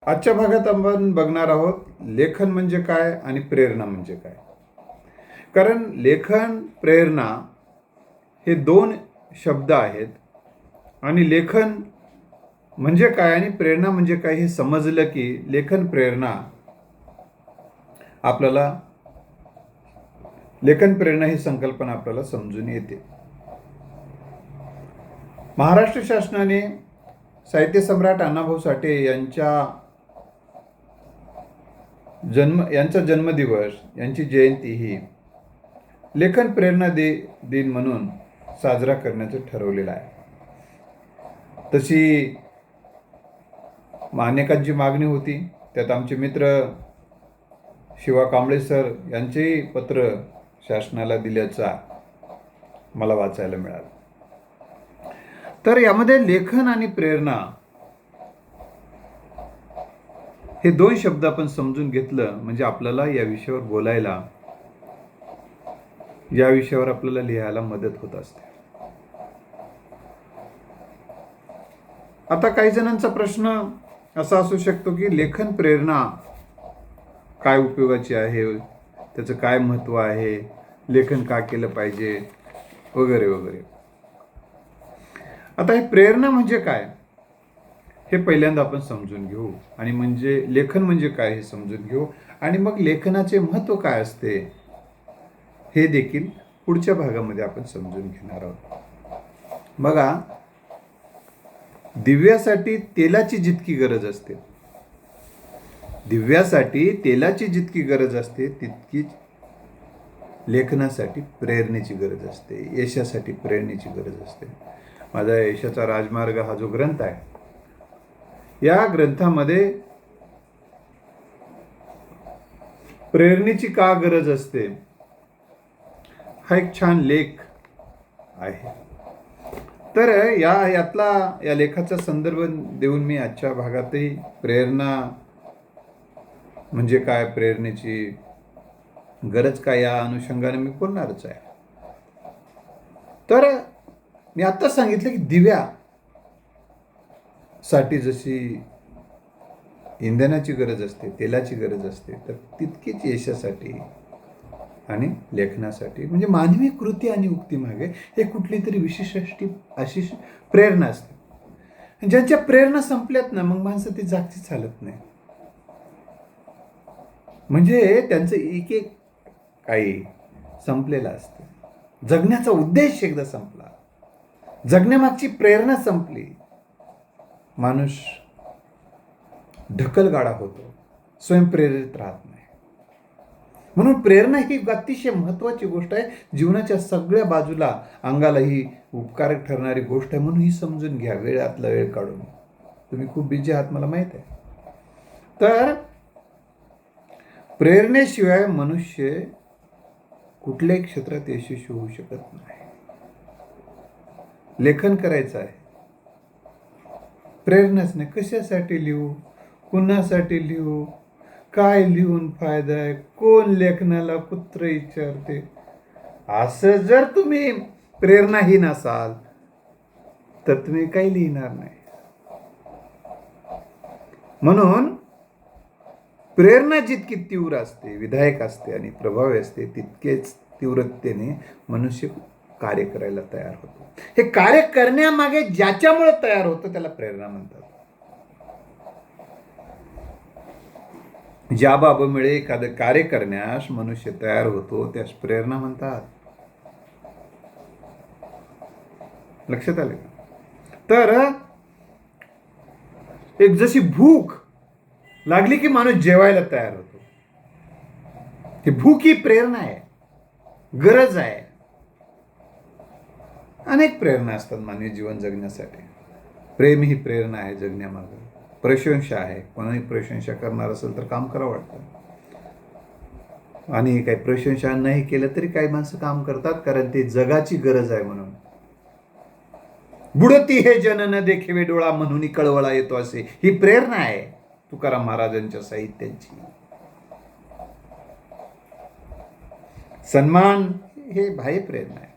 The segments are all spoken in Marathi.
आजच्या भागात आपण बघणार आहोत लेखन म्हणजे काय आणि प्रेरणा म्हणजे काय. कारण लेखन प्रेरणा हे दोन शब्द आहेत आणि लेखन म्हणजे काय आणि प्रेरणा म्हणजे काय हे समजलं की लेखन प्रेरणा आपल्याला लेखन प्रेरणा ही संकल्पना आपल्याला समजून येते. महाराष्ट्र शासनाने साहित्य सम्राट अण्णाभाऊ साठे यांचा जन्मदिवस यांची जयंती ही लेखन प्रेरणा दिन म्हणून साजरा करण्याचं ठरवलेलं आहे. तशी अनेकांची मागणी होती. त्यात आमचे मित्र शिवा कांबळे सर यांचेही पत्र शासनाला दिल्याचा मला वाचायला मिळालं. तर यामध्ये लेखन आणि प्रेरणा हे दोन शब्द आपण समजून घेतलं म्हणजे आपल्याला या विषयावर बोलायला, या विषयावर आपल्याला लिहायला मदत होत असते. आता काही जणांचा प्रश्न असा असू शकतो की लेखन प्रेरणा काय उपयोगाची आहे, त्याचं काय महत्त्व आहे, लेखन का केलं पाहिजे वगैरे वगैरे. आता हे प्रेरणा म्हणजे काय हे पहिल्यांदा आपण समजून घेऊ आणि म्हणजे लेखन म्हणजे काय हे समजून घेऊ आणि मग लेखनाचे महत्त्व काय असते हे देखील पुढच्या भागामध्ये आपण समजून घेणार आहोत. बघा, दिव्यासाठी तेलाची जितकी गरज असते, दिव्यासाठी तेलाची जितकी गरज असते तितकीच लेखनासाठी प्रेरणेची गरज असते, यशासाठी प्रेरणेची गरज असते. माझा यशाचा राजमार्ग हा जो ग्रंथ आहे, या ग्रंथामध्ये प्रेरणेची का गरज असते हा एक छान लेख आहे. तर या लेखाचा संदर्भ देऊन मी आजच्या भागातही प्रेरणा म्हणजे काय, प्रेरणेची गरज काय या अनुषंगाने मी बोलणारच आहे. तर मी आता सांगितलं की दिव्यासाठी जशी इंधनाची गरज असते, तेलाची गरज असते, तर तितकीच यशासाठी आणि लेखनासाठी म्हणजे मानवी कृती आणि उक्तीमागे हे कुठली तरी विशिष्ट अशी प्रेरणा असते. ज्यांच्या प्रेरणा संपल्यात ना, मग माणसं ती जागची चालत नाही. म्हणजे त्यांचं एक एक काही संपलेलं असतं. जगण्याचा उद्देश एकदा संपला, जगण्यामागची प्रेरणा संपली, माणूस ढकलगाडा होतो, स्वयंप्रेरित राहत नाही. म्हणून प्रेरणा ही अतिशय महत्त्वाची गोष्ट आहे. जीवनाच्या सगळ्या बाजूला अंगाला ही उपकारक ठरणारी गोष्ट आहे. म्हणून ही समजून घ्या वेळातला वेळ काढून. तुम्ही खूप बिझी आहात मला माहीत आहे. तर प्रेरणेशिवाय मनुष्य कुठल्याही क्षेत्रात यशस्वी होऊ शकत नाही. लेखन करायचं आहे, प्रेरणाच नाही. कशासाठी लिहू, कुणासाठी लिहू, काय लिहून फायदा आहे, कोण लेखनाला कुत्र विचारते, असं जर तुम्ही प्रेरणाहीन असाल तर तुम्ही काही लिहिणार नाही. म्हणून प्रेरणा जितकी तीव्र असते, विधायक असते आणि प्रभावी असते, तितकेच तीव्रतेने मनुष्य कार्य करायला तयार होतो. हे कार्य करण्यामागे ज्याच्यामुळे तयार होतं त्याला प्रेरणा म्हणतात. ज्या बाबीमुळे एखादं कार्य करण्यास मनुष्य तयार होतो त्यास प्रेरणा म्हणतात. लक्षात आले का? तर एक जशी भूक लागली की माणूस जेवायला तयार होतो. ही भूक ही प्रेरणा आहे, गरज आहे. अनेक प्रेरणा असतात मानवी जीवन जगण्यासाठी. प्रेम ही प्रेरणा आहे जगण्यामागे. प्रशंसा आहे, कोणाही प्रशंसा करणार असेल तर काम करावं वाटतं. आणि काही प्रशंसा नाही केलं तरी काही माणसं काम करतात, कारण ते जगाची गरज आहे म्हणून. बुडती हे जन न देखिवे डोळा म्हणून कळवळा येतो असे ही प्रेरणा आहे तुकाराम महाराजांच्या साहित्याची. सन्मान हे बाह्य प्रेरणा आहे.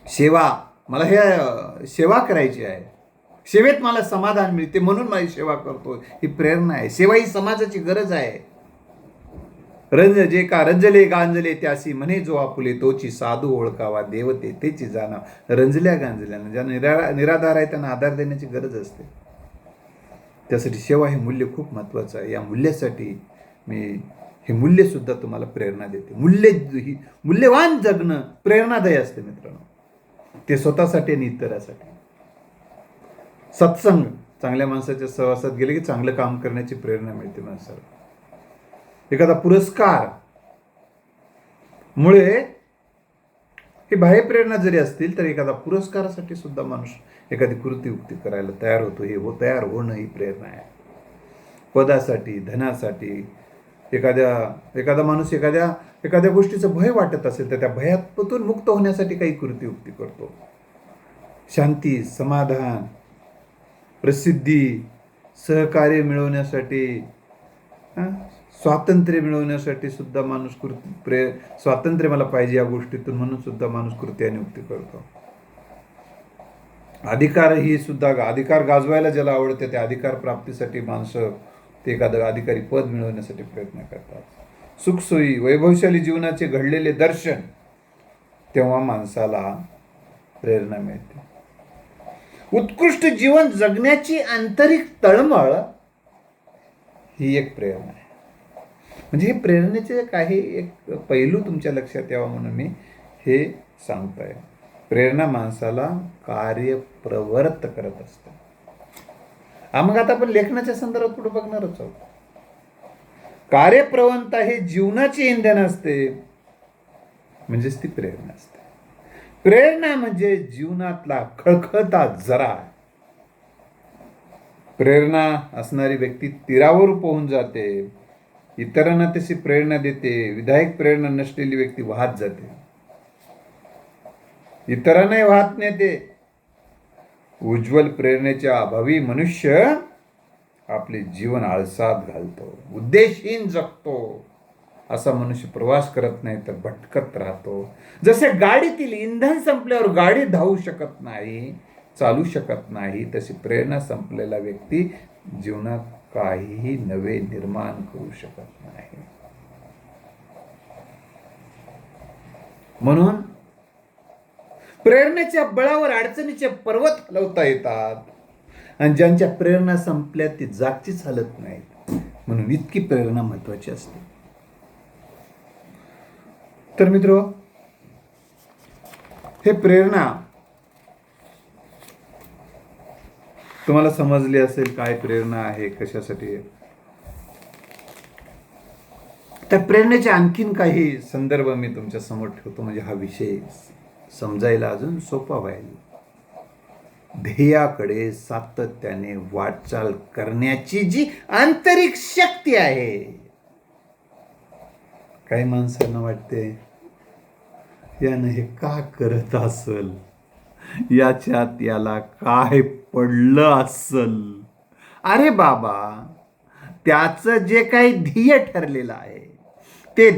सेवा, मला हे सेवा करायची आहे, सेवेत मला समाधान मिळते म्हणून माझी सेवा करतो, ही प्रेरणा आहे. सेवा ही समाजाची गरज आहे. जे का रंजले गांजले त्यासी म्हणे जो आपुले, तोची साधू ओळखावा देवते तेची जाणा. रंजल्या गांजल्यानं ज्यांना निराधार आहे त्यांना आधार देण्याची गरज असते. त्यासाठी सेवा हे मूल्य खूप महत्त्वाचं आहे. या मूल्यासाठी मी हे मूल्यसुद्धा तुम्हाला प्रेरणा देते. मूल्यवान जगणं प्रेरणादायी असते मित्रांनो, ते स्वतःसाठी आणि इतरासाठी. सत्संग, चांगल्या माणसाच्या सहवासात गेले की चांगलं काम करण्याची प्रेरणा मिळते माणसाला. एखादा पुरस्कार मुळे ही बाह्य प्रेरणा जरी असतील तर एखादा पुरस्कारासाठी सुद्धा माणूस एखादी कृती करायला तयार होतो. तयार होणं ही प्रेरणा आहे. पदासाठी, धनासाठी, एखादा माणूस एखाद्या गोष्टीचं भय वाटत असेल तर त्या भयातून मुक्त होण्यासाठी काही कृती करतो. शांती, समाधान, प्रसिद्धी, सहकार्य मिळवण्यासाठी, स्वातंत्र्य मिळवण्यासाठी सुद्धा माणूस स्वातंत्र्य मला पाहिजे या गोष्टीतून म्हणून सुद्धा माणूस कृती आणि युक्ती करतो. अधिकार गाजवायला ज्याला आवडते त्या अधिकार प्राप्तीसाठी माणसं ते एखादं अधिकारी पद मिळवण्यासाठी प्रयत्न करतात. सुखसोयी, वैभवशाली जीवनाचे घडलेले दर्शन, तेव्हा माणसाला प्रेरणा मिळते. उत्कृष्ट जीवन जगण्याची आंतरिक तळमळ ही एक प्रेरणा आहे. म्हणजे हे प्रेरणेचे काही एक पैलू तुमच्या लक्षात यावा म्हणून मी हे सांगतोय. प्रेरणा माणसाला कार्यप्रवृत्त करत असते. मग आता आपण लेखनाच्या संदर्भात पुढे बघणारच आहोत. कार्यप्रवणता हे जीवनाचे इंधन असते, म्हणजेच ती प्रेरणा असते. प्रेरणा म्हणजे जीवनातला खळखळता झरा. प्रेरणा असणारी व्यक्ती तीरावर पोहून जाते, इतरांना तशी प्रेरणा देते. विधायक प्रेरणा नसलेली व्यक्ती वाहत जाते, इतरांनाही वाहत नेते. उज्ज्वल प्रेरणेच्या अभावी मनुष्य आपले जीवन आळसात घालतो, उद्देशहीन जगतो. असा मनुष्य प्रवास करत नाही तर भटकत राहतो. जसे गाडीतील इंधन संपल्यावर गाडी धावू शकत नाही, चालू शकत नाही, तशी प्रेरणा संपलेला व्यक्ती जीवनात काहीही नवे निर्माण करू शकत नाही. म्हणून प्रेरणेच्या बळावर अडचणीचे पर्वत हलवता येतात, आणि ज्यांच्या प्रेरणा संपल्या ती जागचीच हलत नाहीत. म्हणून इतकी प्रेरणा महत्वाची असते. तर मित्र, हे प्रेरणा तुम्हाला समजली असेल काय प्रेरणा आहे, कशासाठी आहे. त्या प्रेरणेचे आणखीन काही संदर्भ मी तुमच्या समोर ठेवतो, म्हणजे हा विषय समजायला अजून सोपा व्हायला. ध्येयाकडे सातत्याने वाटचाल करण्याची जी आंतरिक शक्ती आहे. काही माणसांना वाटते यानं हे का करत असल, याच्यात याला काय पडलं असल. अरे बाबा, त्याचं जे काही ध्येय ठरलेलं आहे, ते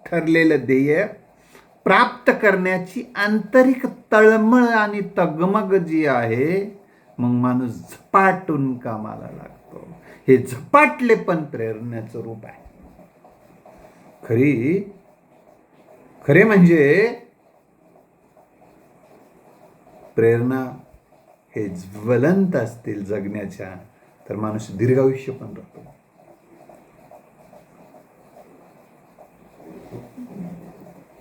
ठरलेलं ध्येय प्राप्त करण्याची आंतरिक तळमळ आणि तगमग जी आहे, मग माणूस झपाटून कामाला लागतो. हे झपाटले पण प्रेरणाचं रूप आहे. खरे म्हणजे प्रेरणा हे ज्वलंत असतील जगण्याच्या, तर माणूस दीर्घायुष्य पण राहतो.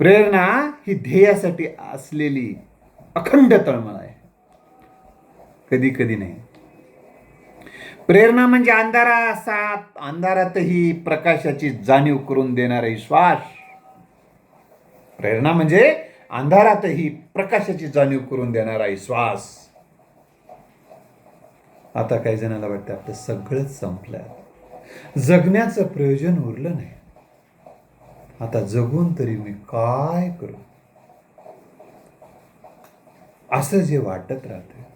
प्रेरणा ही ध्येयासाठी असलेली अखंड तळमळ आहे, कधी कधी नाही. प्रेरणा म्हणजे अंधारातही प्रकाशाची जाणीव करून देणारा श्वास. प्रेरणा म्हणजे अंधारातही प्रकाशाची जाणीव करून देणारा श्वास. आता काही जणांना वाटतं आपलं सगळंच संपलं, जगण्याचं प्रयोजन उरलं नाही, आता जगून तरी मी काय करू, असं जे वाटत राहते.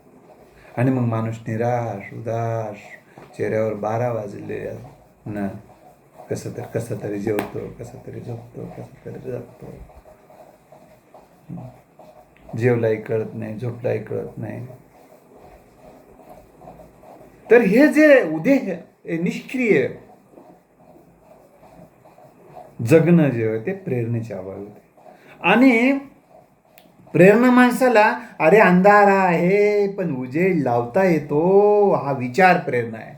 आणि मग माणूस निराश, उदास, चेहऱ्यावर 12 वाजले ना, कसं तरी जेवतो, कसं तरी झोपतो, कसं तरी जगतो. जेवलाही कळत नाही, झोपलाही कळत नाही. तर हे जे निष्क्रिय जगणं जे होते प्रेरणेच्या अभावी होते. आणि प्रेरणा माणसाला, अरे अंधार आहे पण उजेड लावता येतो, हा विचार प्रेरणा आहे.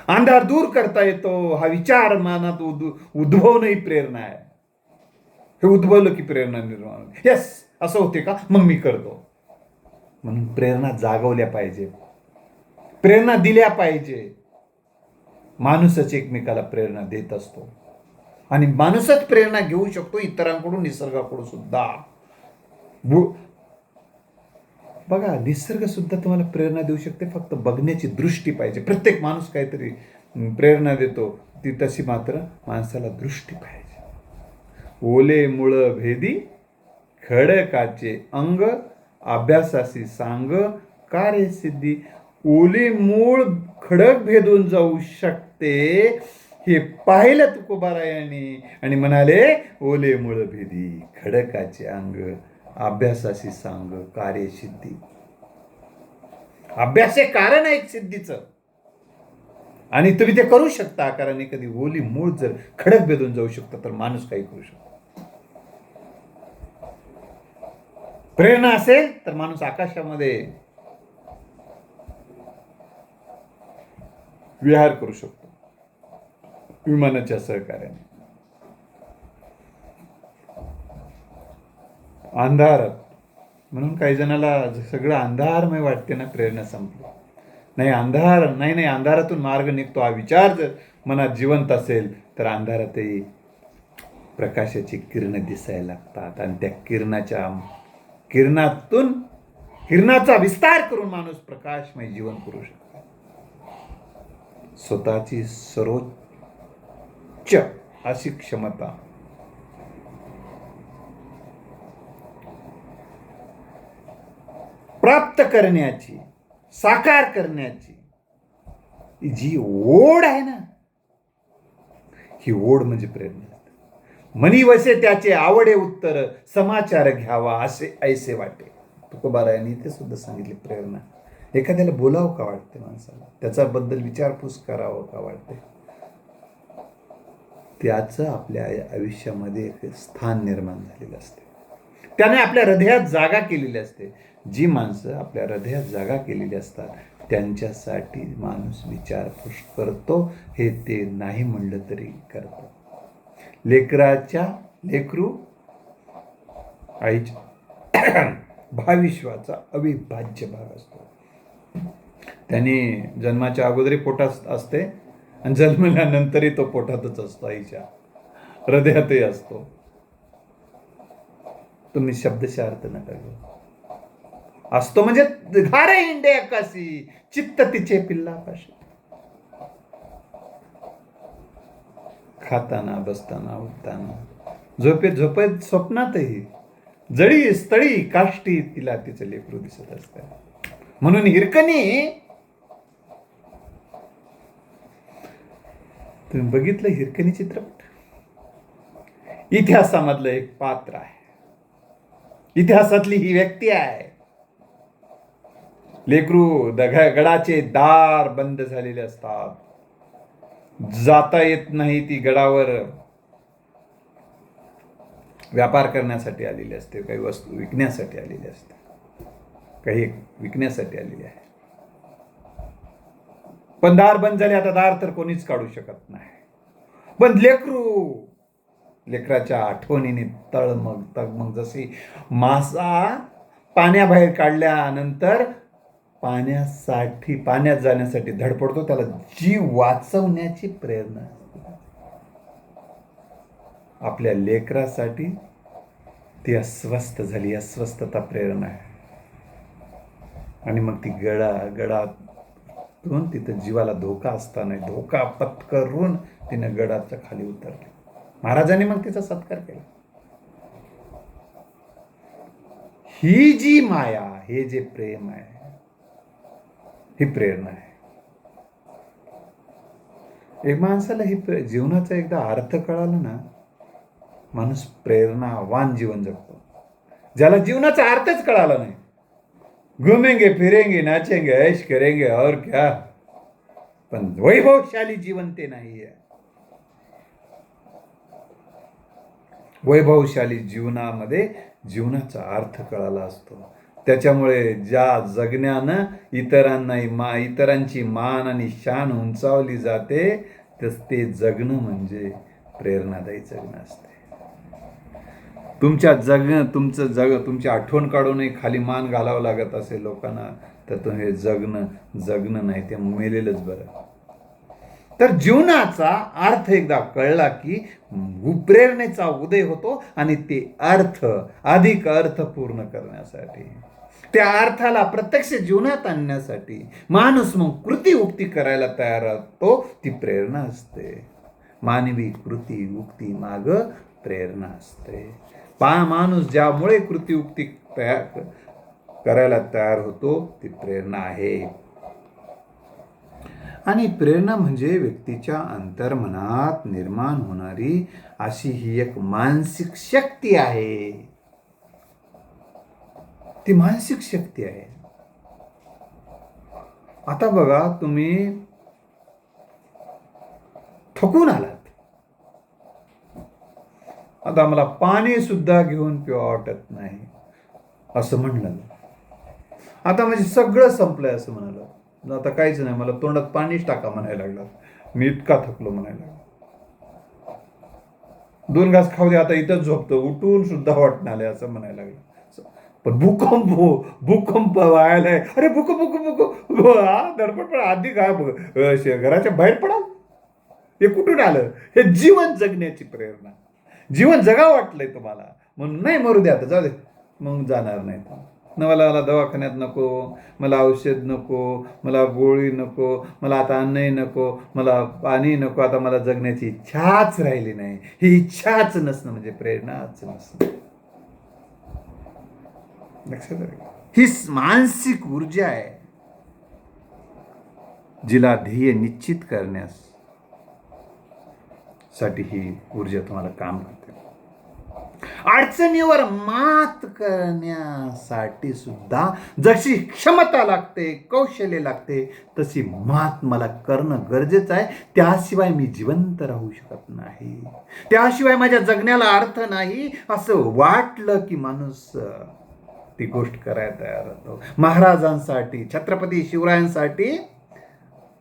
अंधार दूर करता येतो, हा विचार मनात उद्भवणं ही प्रेरणा आहे. हे उद्भवलं की प्रेरणा निर्माण होते. यस, असं होते का, मग मी करतो. म्हणून प्रेरणा जागवल्या पाहिजे, प्रेरणा दिल्या पाहिजे. माणूसच एकमेकाला प्रेरणा देत असतो आणि माणूसच प्रेरणा घेऊ शकतो इतरांकडून, निसर्गाकडून सुद्धा. बघा, निसर्ग सुद्धा तुम्हाला प्रेरणा देऊ शकते, फक्त बघण्याची दृष्टी पाहिजे. प्रत्येक माणूस काहीतरी प्रेरणा देतो, ती तशी मात्र माणसाला दृष्टी पाहिजे. ओले मुळ भेदी खडकाचे अंग, अभ्यासाशी सांग कार्यसिद्धी. ओले मूळ खडक भेदून जाऊ शकते, हे पाहिलं तुकोबारायांनी आणि म्हणाले, ओले मूळ भेदी खडकाचे अंग, अभ्यासाशी सांग कार्यसिद्धी. अभ्यास हे कारण आहे सिद्धीचं, आणि तुम्ही ते करू शकता. कारण कधी ओली मूळ जर खडक भेदून जाऊ शकतं तर माणूस काही करू शकतो. प्रेरणा असेल तर माणूस आकाशामध्ये विहार करू शकतो विमानाच्या सहकार्याने. अंधारात, म्हणून काही जणाला सगळं अंधारमय वाटते ना, प्रेरणा संपली. नाही, अंधारातून मार्ग निघतो. हा विचार जर मनात जिवंत असेल तर अंधारातही प्रकाशाची किरण दिसायला लागतात, आणि त्या किरणाचा विस्तार करून माणूस प्रकाशमय जीवन करू शकतो. स्वतःची सर्वोच्च अशी क्षमता प्राप्त करण्याची, साकार करण्याची जी ओढ आहे ना, ही ओढ म्हणजे प्रेरणा. मनी वसे त्याचे आवडे उत्तर, समाचार घ्यावा असे ऐसे वाटे. तुकोबारायांनी ते सुद्धा सांगितले. प्रेरणा एखाद्याला बोलावं का वाटते माणसाला, त्याच्याबद्दल विचारपूस करावं का वाटते, त्याचं आपल्या आयुष्यामध्ये एक स्थान निर्माण झालेलं असते, त्याने आपल्या हृदयात जागा केलेली असते. जी माणसं आपल्या हृदयात जागा केलेली असतात त्यांच्यासाठी माणूस विचारपूस करतो, हे ते नाही म्हणलं तरी करतो. लेकरू आईच्या भाविश्वाचा अविभाज्य भाग असतो. त्यांनी जन्माच्या अगोदरही पोटात असते आणि जन्मल्यानंतरही तो पोटातच असतो, आईच्या हृदयातही असतो. तुम्ही शब्दशः अर्थ नका घेऊ. असतो म्हणजे घारे इंडे आकाशी, चित्त तिचे पिल्लापाशी. खाताना, बसताना, उठताना, झोपेत स्वप्नातही जळी स्थळी काष्टी तिला तिचं लेकरू दिसत असतं. म्हणून हिरकणी, तुम्ही बघितलं हिरकणी चित्रपट, इतिहासामधलं एक पात्र आहे, इतिहासातली ही व्यक्ती आहे. लेकरू गडाचे दार बंद झालेले असतात, जाता येत नाही. ती गडावर व्यापार करण्यासाठी आलेली असते, काही वस्तू विकण्यासाठी आलेली असते, काही विकण्यासाठी आलेली आहे. पण दार बंद झाले, आता दार तर कोणीच काढू शकत नाही. पण लेकराच्या आठवणीने तगमग जशी मासा पाण्याबाहेर काढल्यानंतर पाण्यात जाण्यासाठी धडपडतो, त्याला जीव वाचवण्याची प्रेरणा. आपल्या लेकरासाठी ती अस्वस्थ झाली, अस्वस्थता प्रेरणा आहे. आणि मग ती गडातून तिथं जीवाला धोका असताना धोका पत्करून तिने गडाच्या खाली उतरली. महाराजांनी मग तिचा सत्कार केला. ही जी माया, हे जे प्रेम आहे, ही प्रेरणा आहे. एक माणसाला ही जीवनाचा एकदा अर्थ कळाला ना, माणूस प्रेरणावान जीवन जगतो. ज्याला जीवनाचा अर्थच कळाला नाही घूमेंगे फिरेंगे नाचेंगे ऐश करेंगे और क्या, पण वैभवशाली जीवन ते नाही आहे. वैभवशाली जीवनामध्ये जीवनाचा अर्थ कळाला असतो. त्याच्यामुळे ज्या जगण्यानं इतरांची मान आणि शान उंचावली जाते, ते जगणं म्हणजे प्रेरणादायी जगणं असते. तुमची आठवण काढूनही खाली मान घालावं लागत असेल लोकांना, तर तुम्ही जगणं नाही, ते मेलेलंच बरं. तर जीवनाचा अर्थ एकदा कळला की प्रेरणेचा उदय होतो, आणि ते अधिक अर्थ पूर्ण करण्यासाठी, त्या अर्थाला प्रत्यक्ष जीवनात आणण्यासाठी माणूस मग कृती उक्ती करायला तयार होतो. ती प्रेरणा असते. मानवी कृती उक्ती माग प्रेरणा असते. माणूस ज्यामुळे कृती उक्ती करायला तयार होतो, ती प्रेरणा आहे. आणि प्रेरणा म्हणजे व्यक्तीच्या अंतर्मनात निर्माण होणारी अशी ही एक मानसिक शक्ती आहे. ती मानसिक शक्ती आहे. आता बघा, तुम्ही थकून आलात, आता मला पाणी सुद्धा घेऊन पिवा वाटत नाही असं म्हणलं, आता म्हणजे सगळं संपलंय असं म्हणाल, आता काहीच नाही, मला तोंडात पाणीच टाका म्हणायला लागला, मी इतका थकलो म्हणायला लागला. 2 घास खाऊ दे, आता इथंच झोपतो, उठून सुद्धा वाटणार आले असं म्हणायला लागलं. पण भूकंप व्हायलाय, अरे भूकंप धडपड, पण आधी काय घराच्या बाहेर पडा, हे कुठून आलं? हे जीवन जगण्याची प्रेरणा. जीवन जगावं वाटलंय तुम्हाला म्हणून, नाही मरू दे आता, जाऊ दे, मग जाणार नाही. मला दवाखान्यात नको, मला औषध नको, मला गोळी नको, मला आता अन्नही नको, मला पाणी नको, आता मला जगण्याची इच्छाच राहिली नाही. ही इच्छाच नसणं म्हणजे प्रेरणाच नसणं. लक्षात आलं? ही मानसिक ऊर्जा आहे, जिला ध्येय निश्चित करण्यास साठी ही ऊर्जा तुम्हाला काम करते. अडचणीवर मात करण्यासाठी सुद्धा जशी क्षमता लागते, कौशल्य लागते, तशी मात मला करणं गरजेचं आहे. त्याशिवाय मी जिवंत राहू शकत नाही, त्याशिवाय माझ्या जगण्याला अर्थ नाही असं वाटलं की माणूस ती गोष्ट करायला तयार होतो. महाराजांसाठी, छत्रपती शिवरायांसाठी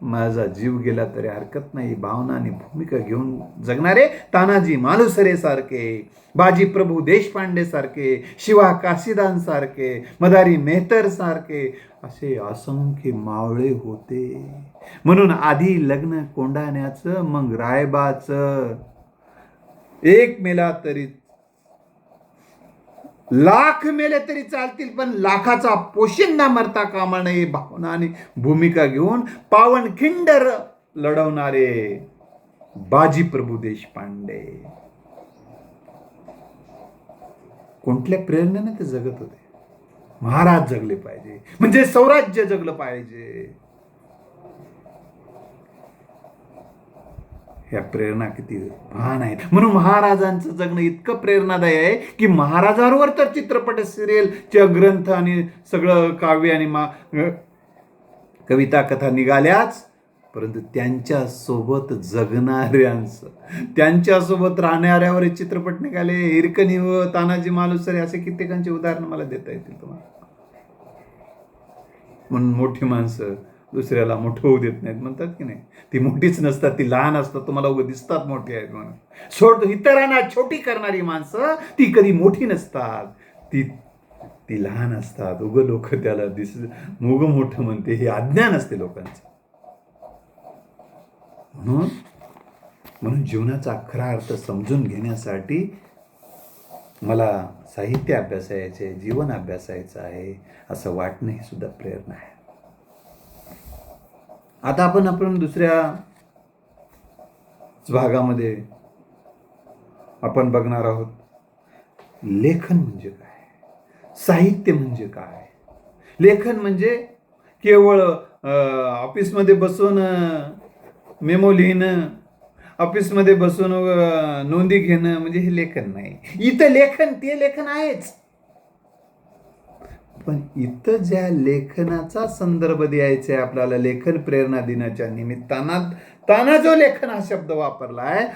माझा जीव गेला तरी हरकत नाही भावना आणि भूमिका घेऊन जगणारे तानाजी मालुसरे सारखे, बाजी प्रभू देशपांडे सारखे, शिवा काशीदान सारखे, मदारी मेहतर सारखे असे असंख्य मावळे होते. म्हणून आधी लग्न कोंडाण्याचं, मग रायबाचं. 1 मेला तरी, लाख मेले तरी चालतील, पण लाखाचा पोशिंदा मरता कामा नये भावना आणि भूमिका घेऊन पावनखिंड लढवणारे बाजी प्रभू देशपांडे कोणत्या प्रेरणेने ते जगत होते? महाराज जगले पाहिजे म्हणजे स्वराज्य जगलं पाहिजे. ह्या प्रेरणा किती महान आहेत. म्हणून महाराजांचं जगणं इतकं प्रेरणादायी आहे की महाराजांवर तर चित्रपट, सिरियलचे ग्रंथ आणि सगळं काव्य आणि कविता कथा निघाल्याच, परंतु त्यांच्यासोबत जगणाऱ्यांचं, त्यांच्यासोबत राहणाऱ्यावर चित्रपट निघाले. हिरकणी व तानाजी मालुसरे असे कित्येकांची उदाहरणं मला देता येतील तुम्हाला. म्हणून मोठी माणसं दुसऱ्याला मोठं होऊ देत नाहीत म्हणतात की नाही. ती मोठीच नसतात, ती लहान असतात. तुम्हाला उभं दिसतात मोठी आहेत म्हणून. इतरांना छोटी करणारी माणसं ती कधी मोठी नसतात, ती लहान असतात. उगं लोक त्याला उगं मोठं म्हणते, हे अज्ञान असते लोकांचं. म्हणून जीवनाचा खरा अर्थ समजून घेण्यासाठी मला साहित्य अभ्यासायचे, जीवन अभ्यासायचं आहे असं वाटणं ही सुद्धा प्रेरणा आहे. आता आपण दुसऱ्या भागामध्ये आपण बघणार आहोत, लेखन म्हणजे काय, साहित्य म्हणजे काय. लेखन म्हणजे केवळ ऑफिसमध्ये बसून मेमो लिहिणं, ऑफिसमध्ये बसून नोंदी घेणं म्हणजे हे लेखन नाही. इथं लेखन, ते लेखन आहेच. पण इथं ज्या लेखनाचा संदर्भ द्यायचा आहे आपल्याला, लेखन प्रेरणा दिनाच्या निमित्तानं जो लेखन हा शब्द वापरला आहे,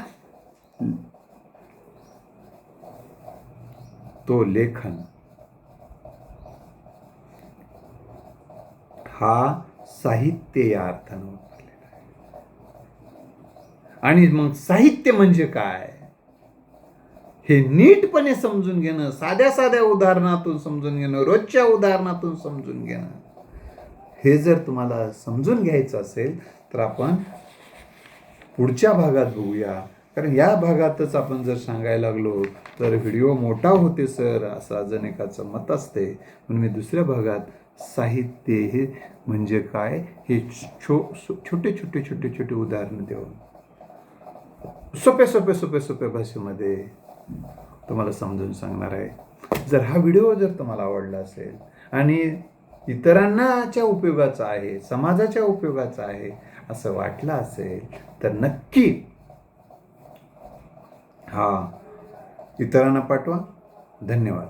तो लेखन हा साहित्य या अर्थानं वापरलेला आहे. आणि मग साहित्य म्हणजे काय हे नीटपणे समजून घेणं, साध्या साध्या उदाहरणातून समजून घेणं, रोजच्या उदाहरणातून समजून घेणं, हे जर तुम्हाला समजून घ्यायचं असेल तर आपण पुढच्या भागात बघूया. कारण या भागातच आपण जर सांगायला लागलो तर व्हिडिओ मोठा होते सर, असं अजून मत असते. म्हणून मी दुसऱ्या भागात साहित्य हे म्हणजे काय हे छोटे छोटे उदाहरणं देऊन सोप्या भाषेमध्ये तुम्हाला समजून सांगणार आहे. जर हा व्हिडिओ जर तुम्हाला आवडला असेल आणि इतरांनाच्या उपयोगाचा आहे, समाजाच्या उपयोगाचा आहे असं वाटलं असेल तर नक्की हा इतरांना पाठवा. धन्यवाद.